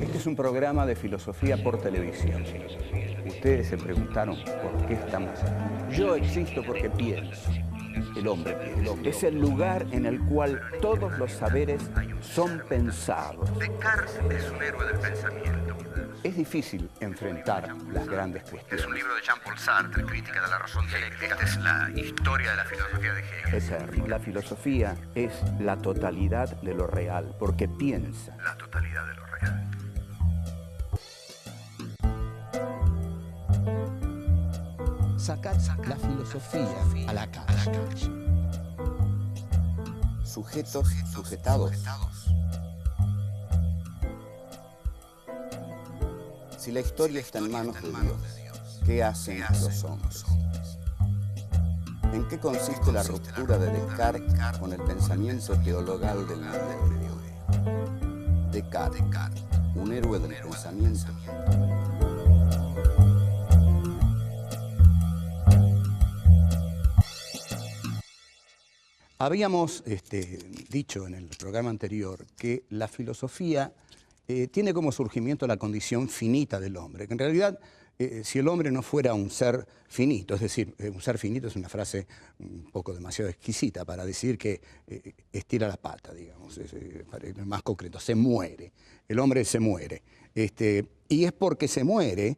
Este es un programa de filosofía por televisión. Ustedes se preguntaron por qué estamos aquí. Yo existo porque pienso. El hombre piensa. Es el lugar en el cual todos los saberes son pensados. Descartes es un héroe del pensamiento. Es difícil enfrentar las grandes cuestiones. Es un libro de Jean-Paul Sartre, Crítica de la razón dialéctica. Esta es la historia de la filosofía de Hegel. La filosofía es la totalidad de lo real, porque piensa. La totalidad de lo real. Sacar la filosofía a la calle. Sujetos, sujetados. Si la historia está en manos de Dios, ¿qué hacen los hombres? ¿En qué consiste la ruptura de Descartes con el pensamiento teologal del medioevo? Descartes, un héroe del pensamiento. Habíamos dicho en el programa anterior que la filosofía tiene como surgimiento la condición finita del hombre, que en realidad si el hombre no fuera un ser finito, es decir, un ser finito es una frase un poco demasiado exquisita para decir que estira la pata, digamos, es más concreto, se muere, el hombre se muere, y es porque se muere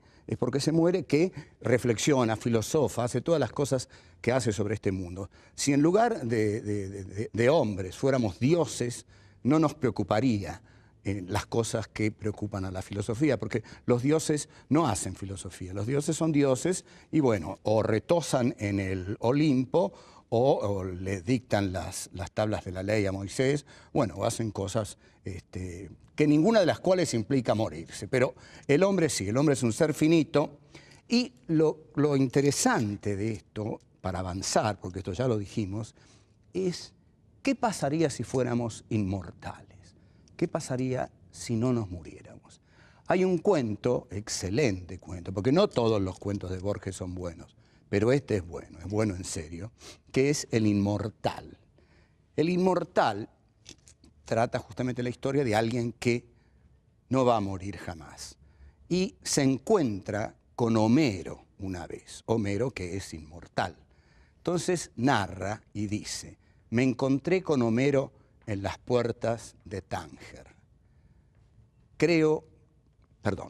que reflexiona, filosofa, hace todas las cosas que hace sobre este mundo. Si en lugar de hombres fuéramos dioses, no nos preocuparía las cosas que preocupan a la filosofía, porque los dioses no hacen filosofía, los dioses son dioses y bueno, o retosan en el Olimpo o le dictan las tablas de la ley a Moisés, bueno, o hacen cosas que ninguna de las cuales implica morirse, pero el hombre sí, el hombre es un ser finito y lo interesante de esto, para avanzar, porque esto ya lo dijimos, es ¿qué pasaría si fuéramos inmortales? ¿Qué pasaría si no nos muriéramos? Hay un cuento, excelente cuento, porque no todos los cuentos de Borges son buenos, pero este es bueno en serio, que es El Inmortal. El Inmortal trata justamente la historia de alguien que no va a morir jamás. Y se encuentra con Homero una vez, Homero que es inmortal. Entonces narra y dice, me encontré con Homero en las puertas de Tánger.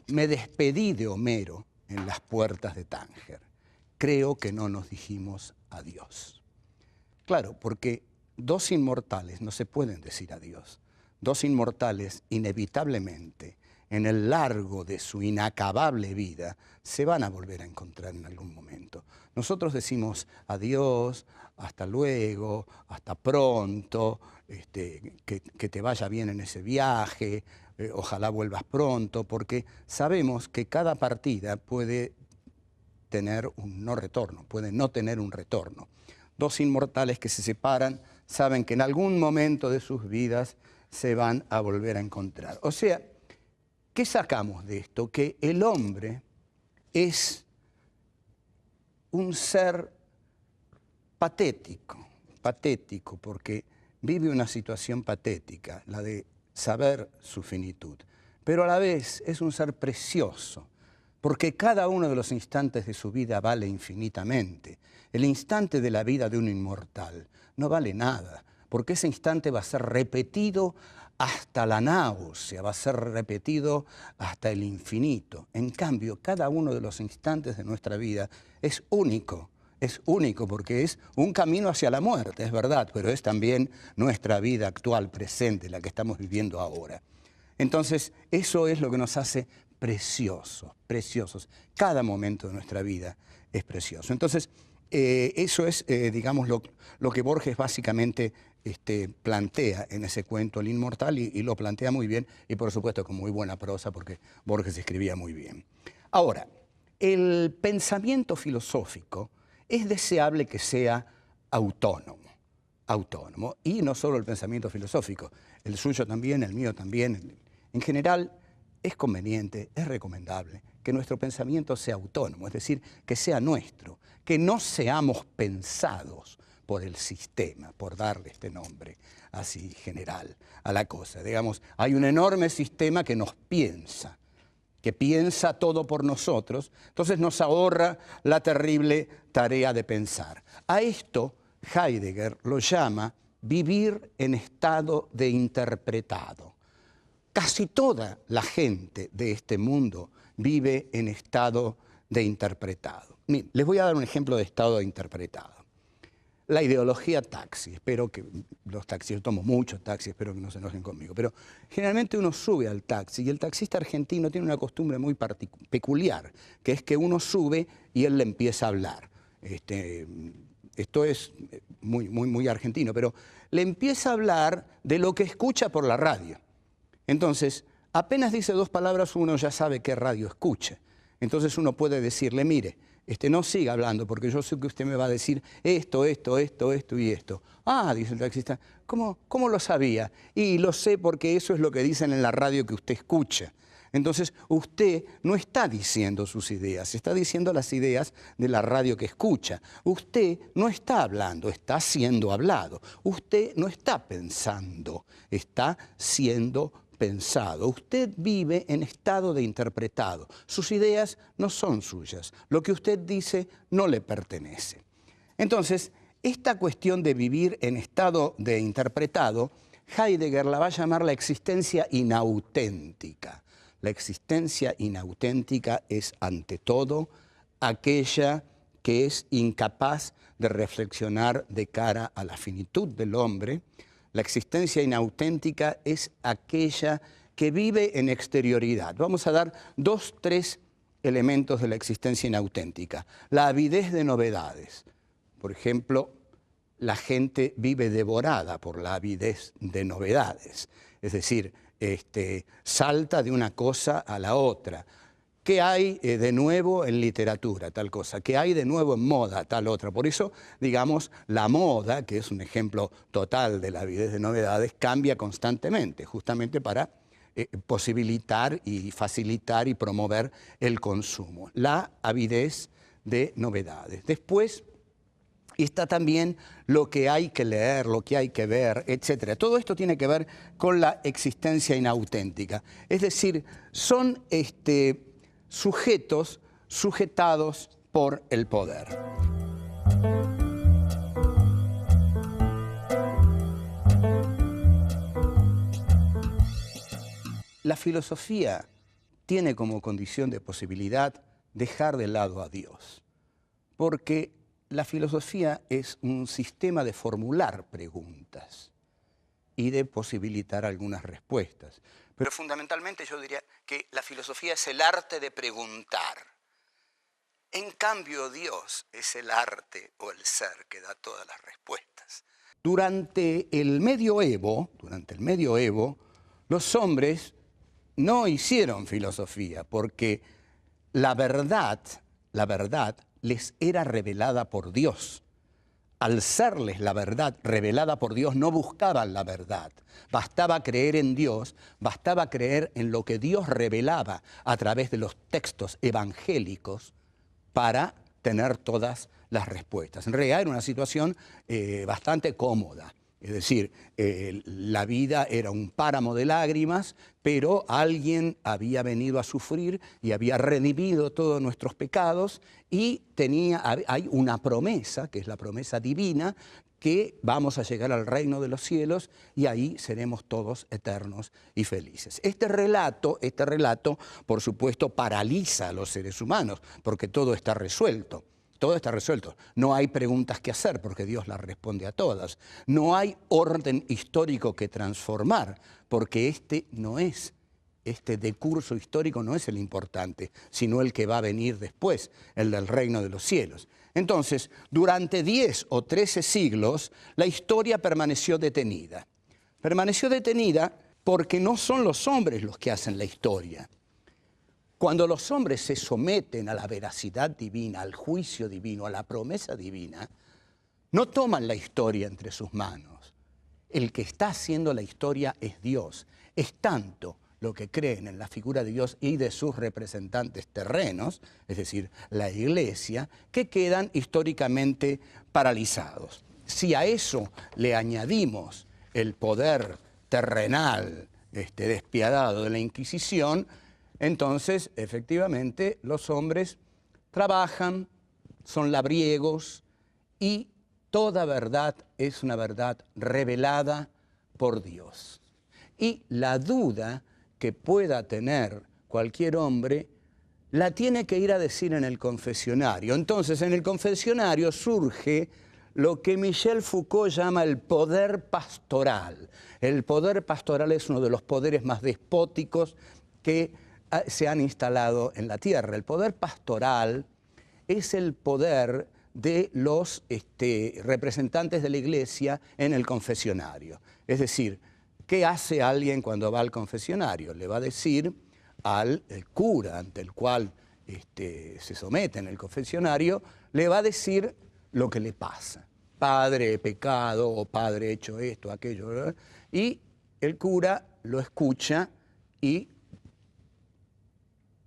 Me despedí de Homero en las puertas de Tánger. Creo que no nos dijimos adiós. Claro, porque dos inmortales no se pueden decir adiós. Dos inmortales, inevitablemente, en el largo de su inacabable vida, se van a volver a encontrar en algún momento. Nosotros decimos adiós, hasta luego, hasta pronto, que te vaya bien en ese viaje, ojalá vuelvas pronto, porque sabemos que cada partida puede tener un no retorno, puede no tener un retorno. Dos inmortales que se separan saben que en algún momento de sus vidas se van a volver a encontrar. O sea, ¿qué sacamos de esto? Que el hombre es un ser patético porque vive una situación patética, la de saber su finitud, pero a la vez es un ser precioso, porque cada uno de los instantes de su vida vale infinitamente. El instante de la vida de un inmortal no vale nada, porque ese instante va a ser repetido hasta la náusea, va a ser repetido hasta el infinito. En cambio, cada uno de los instantes de nuestra vida es único porque es un camino hacia la muerte, es verdad, pero es también nuestra vida actual, presente, la que estamos viviendo ahora. Entonces, eso es lo que nos hace preciosos. Cada momento de nuestra vida es precioso. Entonces, eso es, digamos, lo que Borges básicamente plantea en ese cuento, El Inmortal, y lo plantea muy bien, y por supuesto con muy buena prosa, porque Borges escribía muy bien. Ahora, el pensamiento filosófico es deseable que sea autónomo, y no solo el pensamiento filosófico, el suyo también, el mío también. En general, es conveniente, es recomendable que nuestro pensamiento sea autónomo, es decir, que sea nuestro, que no seamos pensados por el sistema, por darle este nombre así general a la cosa. Digamos, hay un enorme sistema que nos piensa, que piensa todo por nosotros, entonces nos ahorra la terrible tarea de pensar. A esto Heidegger lo llama vivir en estado de interpretado. Casi toda la gente de este mundo vive en estado de interpretado. Miren, les voy a dar un ejemplo de estado de interpretado. La ideología taxi, espero que los taxis, yo tomo muchos taxis, espero que no se enojen conmigo, pero generalmente uno sube al taxi y el taxista argentino tiene una costumbre muy peculiar, que es que uno sube y él le empieza a hablar. Esto es muy argentino, pero le empieza a hablar de lo que escucha por la radio. Entonces, apenas dice dos palabras, uno ya sabe qué radio escucha. Entonces uno puede decirle, mire, no siga hablando porque yo sé que usted me va a decir esto y esto. Ah, dice el taxista, ¿cómo lo sabía? Y lo sé porque eso es lo que dicen en la radio que usted escucha. Entonces usted no está diciendo sus ideas, está diciendo las ideas de la radio que escucha. Usted no está hablando, está siendo hablado. Usted no está pensando, está siendo pensado. Usted vive en estado de interpretado. Sus ideas no son suyas. Lo que usted dice no le pertenece. Entonces, esta cuestión de vivir en estado de interpretado, Heidegger la va a llamar la existencia inauténtica. La existencia inauténtica es, ante todo, aquella que es incapaz de reflexionar de cara a la finitud del hombre. La existencia inauténtica es aquella que vive en exterioridad. Vamos a dar 3 elementos de la existencia inauténtica. La avidez de novedades. Por ejemplo, la gente vive devorada por la avidez de novedades. Es decir, salta de una cosa a la otra. ¿Qué hay de nuevo en literatura? Tal cosa. ¿Qué hay de nuevo en moda? Tal otra. Por eso, digamos, la moda, que es un ejemplo total de la avidez de novedades, cambia constantemente, justamente para posibilitar y facilitar y promover el consumo. La avidez de novedades. Después está también lo que hay que leer, lo que hay que ver, etc. Todo esto tiene que ver con la existencia inauténtica. Es decir, son sujetos sujetados por el poder. La filosofía tiene como condición de posibilidad dejar de lado a Dios, porque la filosofía es un sistema de formular preguntas y de posibilitar algunas respuestas. Pero fundamentalmente yo diría que la filosofía es el arte de preguntar. En cambio, Dios es el arte o el ser que da todas las respuestas. Durante el medioevo, los hombres no hicieron filosofía porque la verdad les era revelada por Dios. Al serles la verdad revelada por Dios, no buscaban la verdad. Bastaba creer en Dios, bastaba creer en lo que Dios revelaba a través de los textos evangélicos para tener todas las respuestas. En realidad era una situación bastante cómoda. Es decir, la vida era un páramo de lágrimas, pero alguien había venido a sufrir y había redimido todos nuestros pecados y hay una promesa, que es la promesa divina, que vamos a llegar al reino de los cielos y ahí seremos todos eternos y felices. Este relato, por supuesto, paraliza a los seres humanos, porque todo está resuelto. Todo está resuelto. No hay preguntas que hacer porque Dios las responde a todas. No hay orden histórico que transformar porque este decurso histórico no es el importante, sino el que va a venir después, el del reino de los cielos. Entonces, durante 10 o 13 siglos, la historia permaneció detenida. Permaneció detenida porque no son los hombres los que hacen la historia. Cuando los hombres se someten a la veracidad divina, al juicio divino, a la promesa divina, no toman la historia entre sus manos. El que está haciendo la historia es Dios. Es tanto lo que creen en la figura de Dios y de sus representantes terrenos, es decir, la Iglesia, que quedan históricamente paralizados. si a eso le añadimos el poder terrenal, despiadado de la Inquisición, entonces, efectivamente, los hombres trabajan, son labriegos y toda verdad es una verdad revelada por Dios. Y la duda que pueda tener cualquier hombre la tiene que ir a decir en el confesionario. Entonces, en el confesionario surge lo que Michel Foucault llama el poder pastoral. El poder pastoral es uno de los poderes más despóticos que se han instalado en la tierra. El poder pastoral es el poder de los representantes de la Iglesia en el confesionario. Es decir, ¿qué hace alguien cuando va al confesionario? Le va a decir al cura ante el cual se somete en el confesionario, le va a decir lo que le pasa. Padre, he pecado, o padre, he hecho esto, aquello, ¿verdad? Y el cura lo escucha y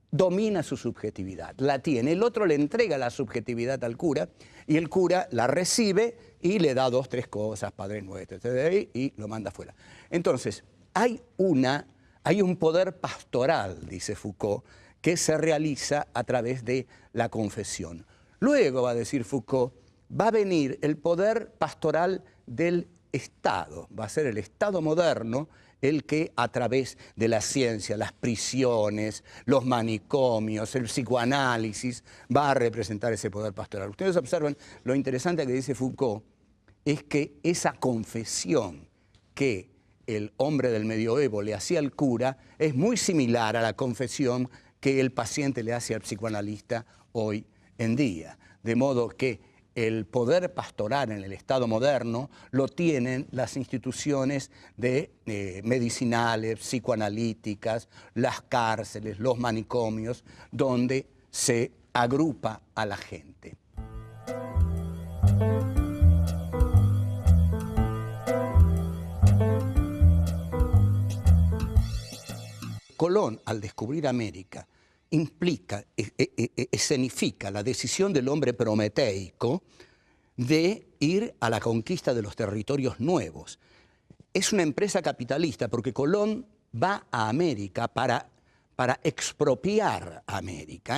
domina su subjetividad, la tiene. El otro le entrega la subjetividad al cura y el cura la recibe y le da 2, 3 cosas, Padre Nuestro, y lo manda afuera. Entonces, hay un poder pastoral, dice Foucault, que se realiza a través de la confesión. Luego, va a decir Foucault, va a venir el poder pastoral del Estado, va a ser el Estado moderno el que a través de la ciencia, las prisiones, los manicomios, el psicoanálisis, va a representar ese poder pastoral. Ustedes observan, lo interesante que dice Foucault es que esa confesión que el hombre del medioevo le hacía al cura es muy similar a la confesión que el paciente le hace al psicoanalista hoy en día. De modo que el poder pastoral en el Estado moderno lo tienen las instituciones medicinales, psicoanalíticas, las cárceles, los manicomios, donde se agrupa a la gente. Colón, al descubrir América, escenifica la decisión del hombre prometeico de ir a la conquista de los territorios nuevos. Es una empresa capitalista porque Colón va a América para expropiar América.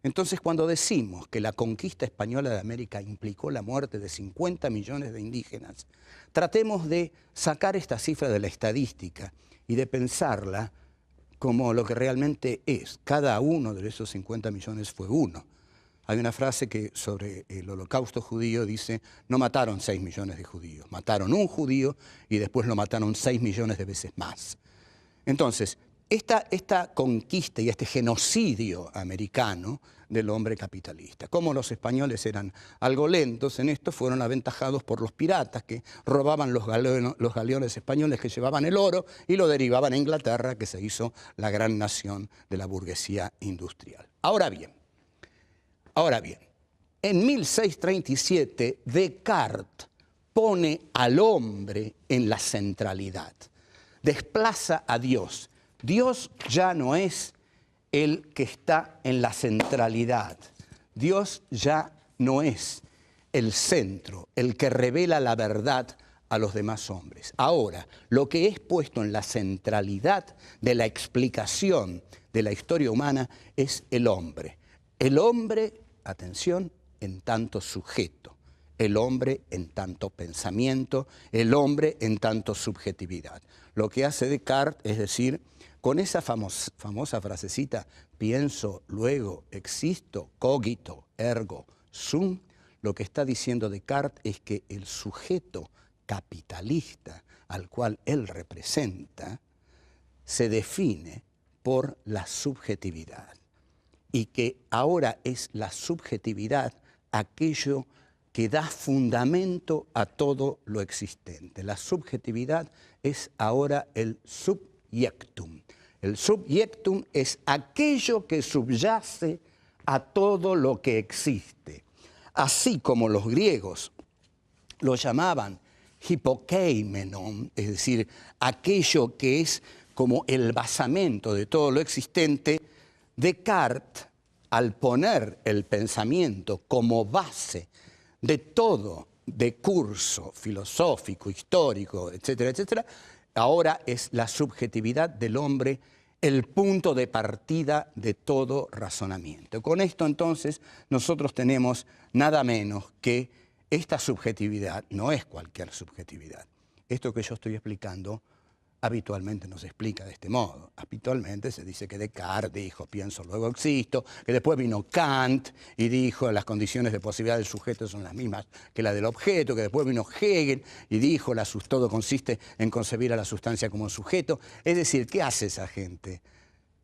Entonces, cuando decimos que la conquista española de América implicó la muerte de 50 millones de indígenas, tratemos de sacar esta cifra de la estadística y de pensarla como lo que realmente es. Cada uno de esos 50 millones fue uno. Hay una frase que sobre el holocausto judío dice, no mataron 6 millones de judíos, mataron un judío y después lo mataron 6 millones de veces más. Entonces, esta conquista y este genocidio americano del hombre capitalista. Como los españoles eran algo lentos en esto, fueron aventajados por los piratas que robaban los galeones españoles que llevaban el oro y lo derivaban a Inglaterra, que se hizo la gran nación de la burguesía industrial. Ahora bien, en 1637 Descartes pone al hombre en la centralidad, desplaza a Dios. Dios ya no es el que está en la centralidad. Dios ya no es el centro, el que revela la verdad a los demás hombres. Ahora, lo que es puesto en la centralidad de la explicación de la historia humana es el hombre. El hombre, atención, en tanto sujeto. El hombre en tanto pensamiento. El hombre en tanto subjetividad. Lo que hace Descartes es decir, con esa famosa frasecita, pienso, luego, existo, cogito, ergo, sum, lo que está diciendo Descartes es que el sujeto capitalista al cual él representa se define por la subjetividad y que ahora es la subjetividad aquello que da fundamento a todo lo existente. La subjetividad es ahora el subjectum. El subjectum es aquello que subyace a todo lo que existe. Así como los griegos lo llamaban hipokeimenon, es decir, aquello que es como el basamento de todo lo existente, Descartes, al poner el pensamiento como base de todo de curso filosófico, histórico, etcétera, etcétera, ahora es la subjetividad del hombre el punto de partida de todo razonamiento. Con esto entonces nosotros tenemos nada menos que esta subjetividad, no es cualquier subjetividad. Esto que yo estoy explicando habitualmente no se explica de este modo. Habitualmente se dice que Descartes dijo pienso, luego existo, que después vino Kant y dijo las condiciones de posibilidad del sujeto son las mismas que la del objeto, que después vino Hegel y dijo todo consiste en concebir a la sustancia como sujeto. Es decir, ¿qué hace esa gente?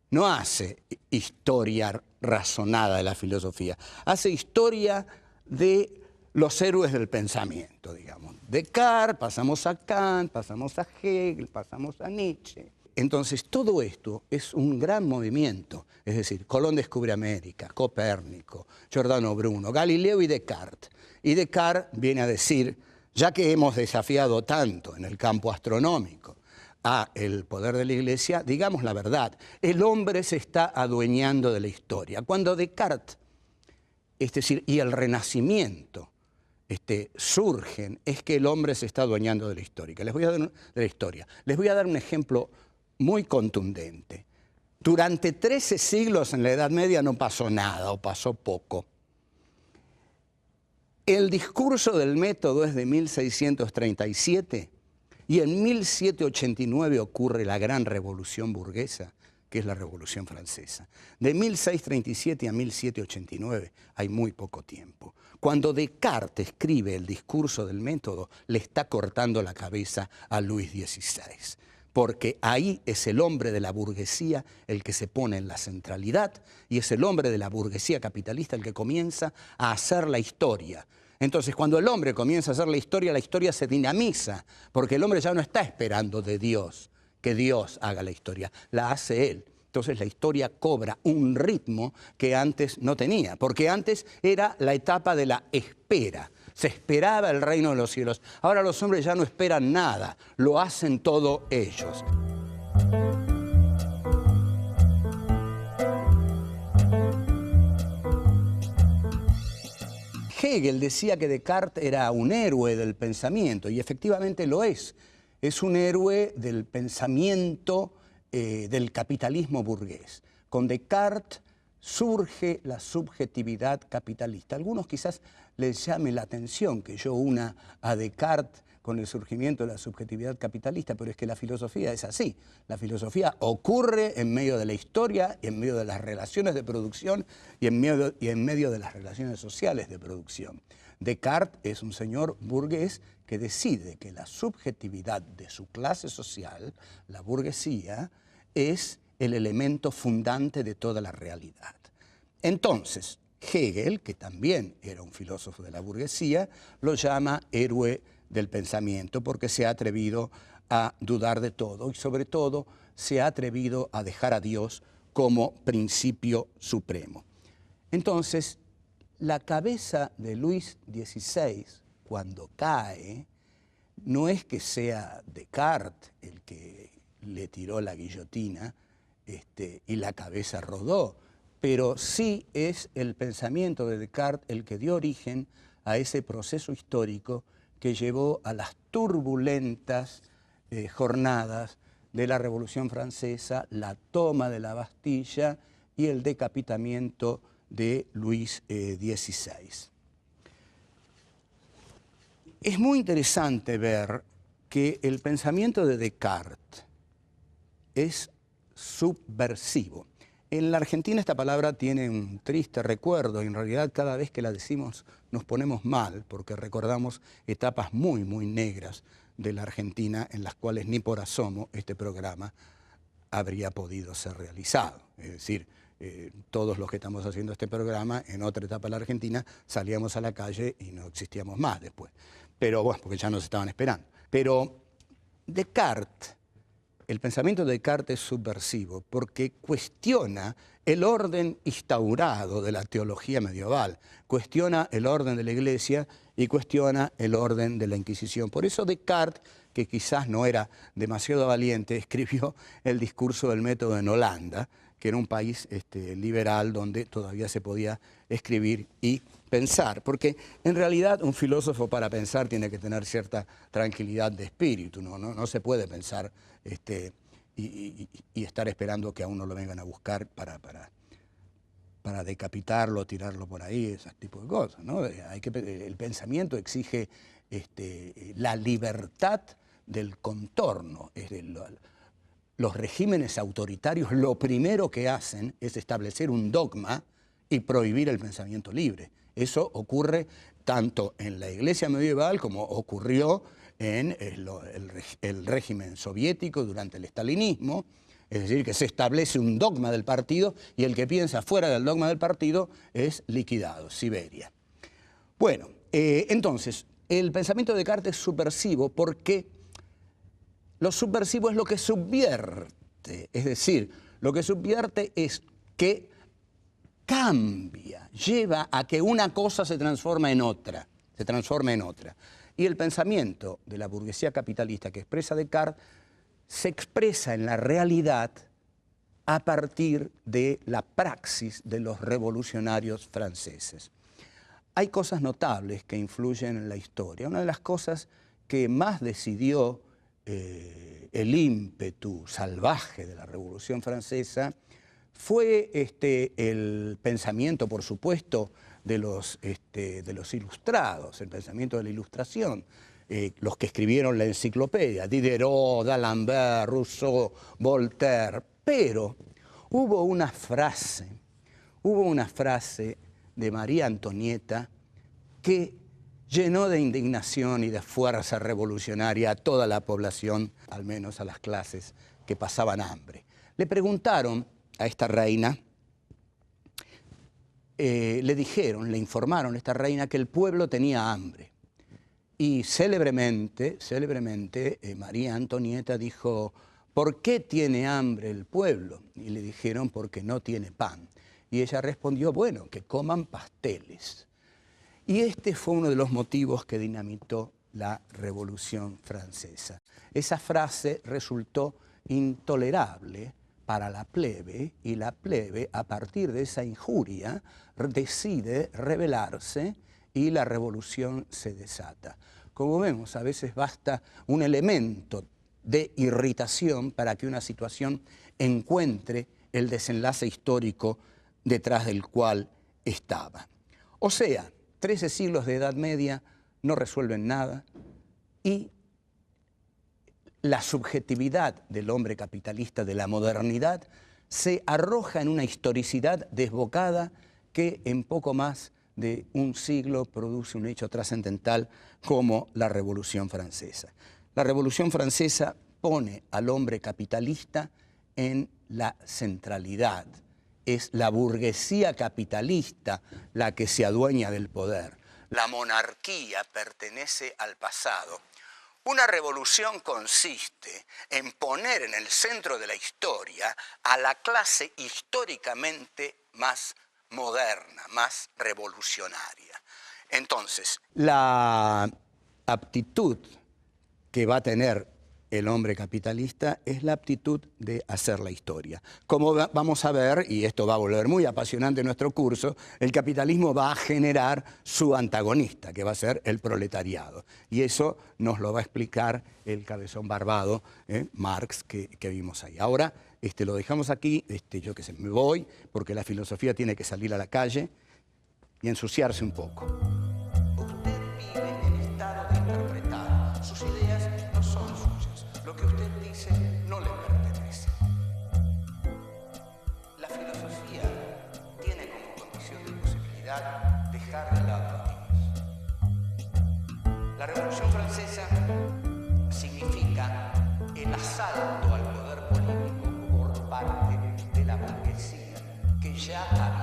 No hace historia razonada de la filosofía, hace historia de los héroes del pensamiento, digamos. Descartes, pasamos a Kant, pasamos a Hegel, pasamos a Nietzsche. Entonces, todo esto es un gran movimiento. Es decir, Colón descubre América, Copérnico, Giordano Bruno, Galileo y Descartes. Y Descartes viene a decir, ya que hemos desafiado tanto en el campo astronómico a el poder de la Iglesia, digamos la verdad, el hombre se está adueñando de la historia. Cuando Descartes, es decir, y el Renacimiento, surgen, es que el hombre se está adueñando de la historia. Les voy a dar un ejemplo muy contundente. Durante 13 siglos en la Edad Media no pasó nada o pasó poco. El discurso del método es de 1637 y en 1789 ocurre la gran revolución burguesa, que es la Revolución Francesa. De 1637 a 1789 hay muy poco tiempo. Cuando Descartes escribe el discurso del método, le está cortando la cabeza a Luis XVI, porque ahí es el hombre de la burguesía el que se pone en la centralidad y es el hombre de la burguesía capitalista el que comienza a hacer la historia. Entonces, cuando el hombre comienza a hacer la historia se dinamiza, porque el hombre ya no está esperando de Dios que Dios haga la historia, la hace él. Entonces la historia cobra un ritmo que antes no tenía, porque antes era la etapa de la espera. Se esperaba el reino de los cielos. Ahora los hombres ya no esperan nada, lo hacen todo ellos. Hegel decía que Descartes era un héroe del pensamiento, y efectivamente lo es. Es un héroe del pensamiento del capitalismo burgués. Con Descartes surge la subjetividad capitalista. A algunos quizás les llame la atención que yo una a Descartes con el surgimiento de la subjetividad capitalista, pero es que la filosofía es así. La filosofía ocurre en medio de la historia, en medio de las relaciones de producción y en medio de las relaciones sociales de producción. Descartes es un señor burgués que decide que la subjetividad de su clase social, la burguesía, es el elemento fundante de toda la realidad. Entonces, Hegel, que también era un filósofo de la burguesía, lo llama héroe del pensamiento porque se ha atrevido a dudar de todo y sobre todo se ha atrevido a dejar a Dios como principio supremo. Entonces, la cabeza de Luis XVI, cuando cae, no es que sea Descartes el que le tiró la guillotina y la cabeza rodó, pero sí es el pensamiento de Descartes el que dio origen a ese proceso histórico que llevó a las turbulentas jornadas de la Revolución Francesa, la toma de la Bastilla y el decapitamiento de Luis XVI. Es muy interesante ver que el pensamiento de Descartes es subversivo. En la Argentina esta palabra tiene un triste recuerdo y en realidad cada vez que la decimos nos ponemos mal porque recordamos etapas muy, muy negras de la Argentina en las cuales ni por asomo este programa habría podido ser realizado. Es decir, todos los que estamos haciendo este programa en otra etapa de la Argentina salíamos a la calle y no existíamos más después. Pero bueno, porque ya nos estaban esperando. Pero Descartes, el pensamiento de Descartes es subversivo porque cuestiona el orden instaurado de la teología medieval, cuestiona el orden de la Iglesia y cuestiona el orden de la Inquisición. Por eso Descartes, que quizás no era demasiado valiente, escribió el discurso del método en Holanda, que era un país liberal donde todavía se podía escribir y pensar, porque en realidad un filósofo para pensar tiene que tener cierta tranquilidad de espíritu, no se puede pensar y estar esperando que a uno lo vengan a buscar para decapitarlo, tirarlo por ahí, ese tipo de cosas, ¿no? El pensamiento exige la libertad del contorno. Los regímenes autoritarios lo primero que hacen es establecer un dogma y prohibir el pensamiento libre. Eso ocurre tanto en la Iglesia medieval como ocurrió en el régimen soviético durante el estalinismo. Es decir, que se establece un dogma del partido y el que piensa fuera del dogma del partido es liquidado, Siberia. Bueno, entonces, el pensamiento de Descartes es subversivo porque lo subversivo es lo que subvierte. Es decir, lo que subvierte es que cambia, lleva a que una cosa se transforma en otra. Y el pensamiento de la burguesía capitalista que expresa Descartes se expresa en la realidad a partir de la praxis de los revolucionarios franceses. Hay cosas notables que influyen en la historia. Una de las cosas que más decidió el ímpetu salvaje de la Revolución Francesa fue el pensamiento, por supuesto, de los ilustrados, el pensamiento de la Ilustración. Los que escribieron la enciclopedia, Diderot, d'Alembert, Rousseau, Voltaire, pero hubo una frase de María Antonieta que llenó de indignación y de fuerza revolucionaria a toda la población, al menos a las clases que pasaban hambre. Le preguntaron a esta reina, le informaron a esta reina que el pueblo tenía hambre. Y célebremente, María Antonieta dijo, ¿por qué tiene hambre el pueblo? Y le dijeron, porque no tiene pan. Y ella respondió, bueno, que coman pasteles. Y este fue uno de los motivos que dinamitó la Revolución Francesa. Esa frase resultó intolerable para la plebe, y la plebe, a partir de esa injuria, decide rebelarse y la revolución se desata. Como vemos, a veces basta un elemento de irritación para que una situación encuentre el desenlace histórico detrás del cual estaba. O sea, 13 siglos de Edad Media no resuelven nada y la subjetividad del hombre capitalista de la modernidad se arroja en una historicidad desbocada que en poco más de un siglo produce un hecho trascendental como la Revolución Francesa. La Revolución Francesa pone al hombre capitalista en la centralidad. Es la burguesía capitalista la que se adueña del poder. La monarquía pertenece al pasado. Una revolución consiste en poner en el centro de la historia a la clase históricamente más moderna, más revolucionaria. Entonces, la aptitud que va a tener el hombre capitalista es la aptitud de hacer la historia. Como vamos a ver, y esto va a volver muy apasionante nuestro curso, el capitalismo va a generar su antagonista, que va a ser el proletariado. Y eso nos lo va a explicar el cabezón barbado, Marx, que vimos ahí. Ahora lo dejamos aquí, yo que sé, me voy, porque la filosofía tiene que salir a la calle y ensuciarse un poco. Usted vive en estado de interpretar. Sus ideas no son suyas. Lo que usted dice no le pertenece. La filosofía tiene como condición de posibilidad dejar de lado a Dios. La Revolución Francesa significa el asalto al poder político por parte de la burguesía, que ya había